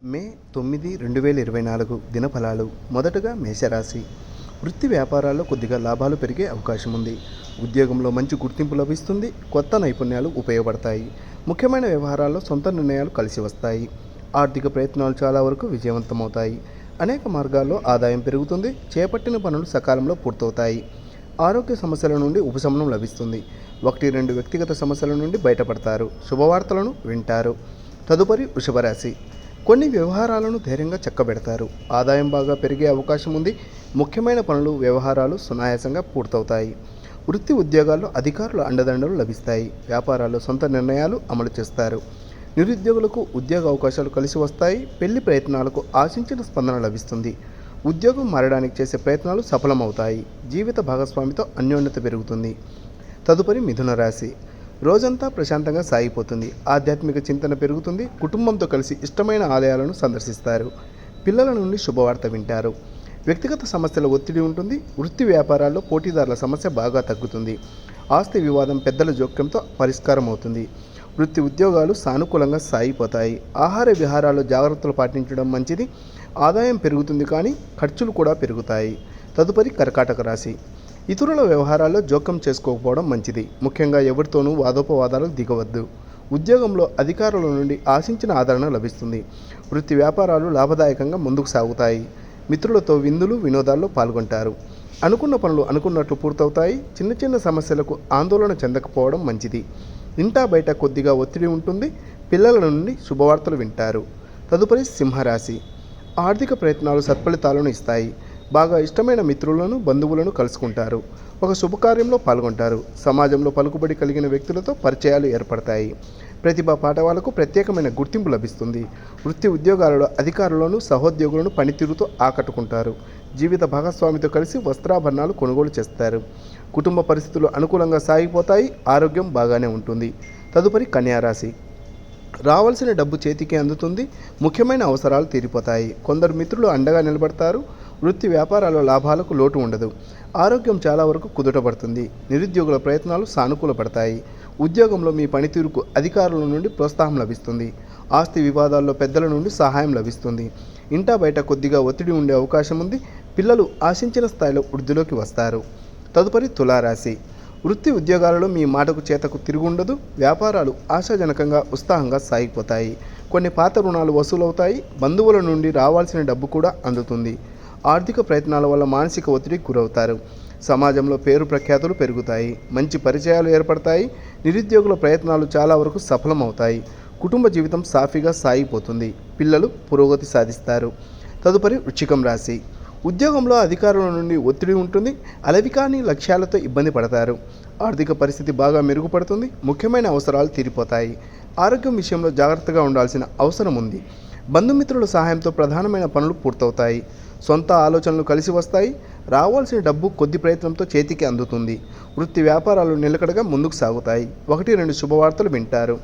మే 9, 2024 దినఫలాలు. మొదటగా మేషరాశి. వృత్తి వ్యాపారాల్లో కొద్దిగా లాభాలు పెరిగే అవకాశం ఉంది. ఉద్యోగంలో మంచి గుర్తింపు లభిస్తుంది. కొత్త నైపుణ్యాలు ఉపయోగపడతాయి. ముఖ్యమైన వ్యవహారాల్లో సొంత నిర్ణయాలు కలిసి వస్తాయి. ఆర్థిక ప్రయత్నాలు చాలా వరకు విజయవంతమవుతాయి. అనేక మార్గాల్లో ఆదాయం పెరుగుతుంది. చేపట్టిన పనులు సకాలంలో పూర్తవుతాయి. ఆరోగ్య సమస్యల నుండి ఉపశమనం లభిస్తుంది. 1-2 వ్యక్తిగత సమస్యల నుండి బయటపడతారు. శుభవార్తలను వింటారు. తదుపరి వృషభరాశి. కొన్ని వ్యవహారాలను ధైర్యంగా చక్కబెడతారు. ఆదాయం బాగా పెరిగే అవకాశం ఉంది. ముఖ్యమైన పనులు వ్యవహారాలు సునాయాసంగా పూర్తవుతాయి. వృత్తి ఉద్యోగాల్లో అధికారుల అండదండలు లభిస్తాయి. వ్యాపారాల్లో సొంత నిర్ణయాలు అమలు చేస్తారు. నిరుద్యోగులకు ఉద్యోగ అవకాశాలు కలిసి వస్తాయి. పెళ్లి ప్రయత్నాలకు ఆశించిన స్పందన లభిస్తుంది. ఉద్యోగం మారడానికి చేసే ప్రయత్నాలు సఫలమవుతాయి. జీవిత భాగస్వామితో అన్యోన్యత పెరుగుతుంది. తదుపరి మిథున రాశి. రోజంతా ప్రశాంతంగా సాగిపోతుంది. ఆధ్యాత్మిక చింతన పెరుగుతుంది. కుటుంబంతో కలిసి ఇష్టమైన ఆలయాలను సందర్శిస్తారు. పిల్లల నుండి శుభవార్త వింటారు. వ్యక్తిగత సమస్యల ఒత్తిడి ఉంటుంది. వృత్తి వ్యాపారాల్లో పోటీదారుల సమస్య బాగా తగ్గుతుంది. ఆస్తి వివాదం పెద్దల జోక్యంతో పరిష్కారం అవుతుంది. వృత్తి ఉద్యోగాలు సానుకూలంగా సాగిపోతాయి. ఆహార విహారాల్లో జాగ్రత్తలు పాటించడం మంచిది. ఆదాయం పెరుగుతుంది, కానీ ఖర్చులు కూడా పెరుగుతాయి. తదుపరి కర్కాటక రాశి. ఇతరుల వ్యవహారాల్లో జోక్యం చేసుకోకపోవడం మంచిది. ముఖ్యంగా ఎవరితోనూ వాదోపవాదాలకు దిగవద్దు. ఉద్యోగంలో అధికారుల నుండి ఆశించిన ఆదరణ లభిస్తుంది. వృత్తి వ్యాపారాలు లాభదాయకంగా ముందుకు సాగుతాయి. మిత్రులతో విందులు వినోదాల్లో పాల్గొంటారు. అనుకున్న పనులు అనుకున్నట్లు పూర్తవుతాయి. చిన్న చిన్న సమస్యలకు ఆందోళన చెందకపోవడం మంచిది. ఇంటా బయట కొద్దిగా ఒత్తిడి ఉంటుంది. పిల్లల నుండి శుభవార్తలు వింటారు. తదుపరి సింహరాశి. ఆర్థిక ప్రయత్నాలు సత్ఫలితాలను ఇస్తాయి. బాగా ఇష్టమైన మిత్రులను బంధువులను కలుసుకుంటారు. ఒక శుభకార్యంలో పాల్గొంటారు. సమాజంలో పలుకుబడి కలిగిన వ్యక్తులతో పరిచయాలు ఏర్పడతాయి. ప్రతిభా పాఠవాలకు ప్రత్యేకమైన గుర్తింపు లభిస్తుంది. వృత్తి ఉద్యోగాలలో అధికారులను సహోద్యోగులను పనితీరుతో ఆకట్టుకుంటారు. జీవిత భాగస్వామితో కలిసి వస్త్రాభరణాలు కొనుగోలు చేస్తారు. కుటుంబ పరిస్థితులు అనుకూలంగా సాగిపోతాయి. ఆరోగ్యం బాగానే ఉంటుంది. తదుపరి కన్యారాశి. రావాల్సిన డబ్బు చేతికి అందుతుంది. ముఖ్యమైన అవసరాలు తీరిపోతాయి. కొందరు మిత్రులు అండగా నిలబడతారు. వృత్తి వ్యాపారాల లాభాలకు లోటు ఉండదు. ఆరోగ్యం చాలా వరకు కుదుటపడుతుంది. నిరుద్యోగుల ప్రయత్నాలు సానుకూలపడతాయి. ఉద్యోగంలో మీ పనితీరుకు అధికారుల నుండి ప్రోత్సాహం లభిస్తుంది. ఆస్తి వివాదాల్లో పెద్దల నుండి సహాయం లభిస్తుంది. ఇంటా బయట కొద్దిగా ఒత్తిడి ఉండే అవకాశం ఉంది. పిల్లలు ఆశించిన స్థాయిలో వృద్ధిలోకి వస్తారు. తదుపరి తులారాశి. వృత్తి ఉద్యోగాలలో మీ మాటకు చేతకు తిరుగుండదు. వ్యాపారాలు ఆశాజనకంగా ఉత్సాహంగా సాగిపోతాయి. కొన్ని పాత రుణాలు వసూలవుతాయి. బంధువుల నుండి రావాల్సిన డబ్బు కూడా అందుతుంది. ఆర్థిక ప్రయత్నాల వల్ల మానసిక ఒత్తిడికి గురవుతారు. సమాజంలో పేరు ప్రఖ్యాతులు పెరుగుతాయి. మంచి పరిచయాలు ఏర్పడతాయి. నిరుద్యోగుల ప్రయత్నాలు చాలా వరకు సఫలమవుతాయి. కుటుంబ జీవితం సాఫీగా సాగిపోతుంది. పిల్లలు పురోగతి సాధిస్తారు. తదుపరి వృశ్చికం రాశి. ఉద్యోగంలో అధికారుల నుండి ఒత్తిడి ఉంటుంది. అలవికాని లక్ష్యాలతో ఇబ్బంది పడతారు. ఆర్థిక పరిస్థితి బాగా మెరుగుపడుతుంది. ముఖ్యమైన అవసరాలు తీరిపోతాయి. ఆరోగ్యం విషయంలో జాగ్రత్తగా ఉండాల్సిన అవసరం ఉంది. బంధుమిత్రుల సహాయంతో ప్రధానమైన పనులు పూర్తవుతాయి. సొంత ఆలోచనలు కలిసి వస్తాయి. రావాల్సిన డబ్బు కొద్ది ప్రయత్నంతో చేతికి అందుతుంది. వృత్తి వ్యాపారాలు నిలకడగా ముందుకు సాగుతాయి. 1-2 శుభవార్తలు వింటారు.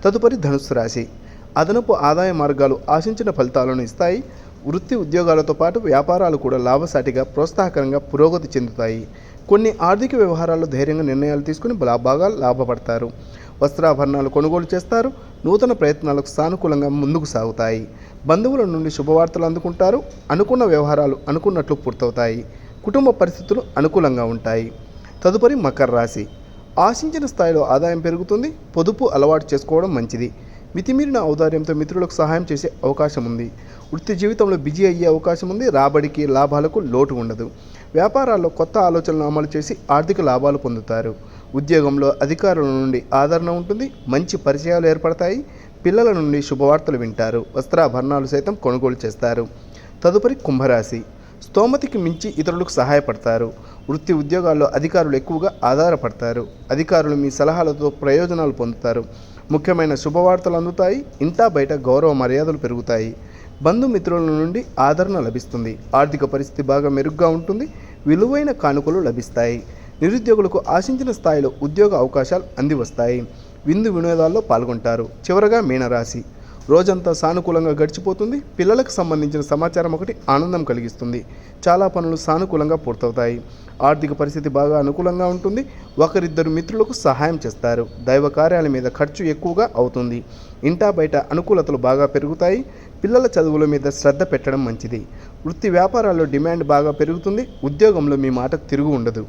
తదుపరి ధనుస్సు రాశి. అదనపు ఆదాయ మార్గాలు ఆశించిన ఫలితాలను ఇస్తాయి. వృత్తి ఉద్యోగాలతో పాటు వ్యాపారాలు కూడా లాభసాటిగా ప్రోత్సాహకరంగా పురోగతి చెందుతాయి. కొన్ని ఆర్థిక వ్యవహారాల్లో ధైర్యంగా నిర్ణయాలు తీసుకుని బాగా లాభపడతారు. వస్త్రాభరణాలు కొనుగోలు చేస్తారు. నూతన ప్రయత్నాలకు సానుకూలంగా ముందుకు సాగుతాయి. బంధువుల నుండి శుభవార్తలు అందుకుంటారు. అనుకున్న వ్యవహారాలు అనుకున్నట్లు పూర్తవుతాయి. కుటుంబ పరిస్థితులు అనుకూలంగా ఉంటాయి. తదుపరి మకర రాశి. ఆశించిన స్థాయిలో ఆదాయం పెరుగుతుంది. పొదుపు అలవాటు చేసుకోవడం మంచిది. మితిమీరిన ఔదార్యంతో మిత్రులకు సహాయం చేసే అవకాశం ఉంది. వృత్తి జీవితంలో బిజీ అయ్యే అవకాశం ఉంది. రాబడికి లాభాలకు లోటు ఉండదు. వ్యాపారాల్లో కొత్త ఆలోచనలు అమలు చేసి ఆర్థిక లాభాలు పొందుతారు. ఉద్యోగంలో అధికారుల నుండి ఆదరణ ఉంటుంది. మంచి పరిచయాలు ఏర్పడతాయి. పిల్లల నుండి శుభవార్తలు వింటారు. వస్త్రాభరణాలు సైతం కొనుగోలు చేస్తారు. తదుపరి కుంభరాశి. స్తోమతికి మించి ఇతరులకు సహాయపడతారు. వృత్తి ఉద్యోగాల్లో అధికారులు ఎక్కువగా ఆధారపడతారు. అధికారులు మీ సలహాలతో ప్రయోజనాలు పొందుతారు. ముఖ్యమైన శుభవార్తలు అందుతాయి. ఇంటా బయట గౌరవ మర్యాదలు పెరుగుతాయి. బంధుమిత్రుల నుండి ఆదరణ లభిస్తుంది. ఆర్థిక పరిస్థితి బాగా మెరుగ్గా ఉంటుంది. విలువైన కానుకలు లభిస్తాయి. నిరుద్యోగులకు ఆశించిన స్థాయిలో ఉద్యోగ అవకాశాలు అంది వస్తాయి. విందు వినోదాల్లో పాల్గొంటారు. చివరగా మీనరాశి. రోజంతా సానుకూలంగా గడిచిపోతుంది. పిల్లలకు సంబంధించిన సమాచారం ఒకటి ఆనందం కలిగిస్తుంది. చాలా పనులు సానుకూలంగా పూర్తవుతాయి. ఆర్థిక పరిస్థితి బాగా అనుకూలంగా ఉంటుంది. ఒకరిద్దరు మిత్రులకు సహాయం చేస్తారు. దైవ కార్యాల మీద ఖర్చు ఎక్కువగా అవుతుంది. ఇంటా బయట అనుకూలతలు బాగా పెరుగుతాయి. పిల్లల చదువుల మీద శ్రద్ధ పెట్టడం మంచిది. వృత్తి వ్యాపారాల్లో డిమాండ్ బాగా పెరుగుతుంది. ఉద్యోగంలో మీ మాటకు తిరుగు ఉండదు.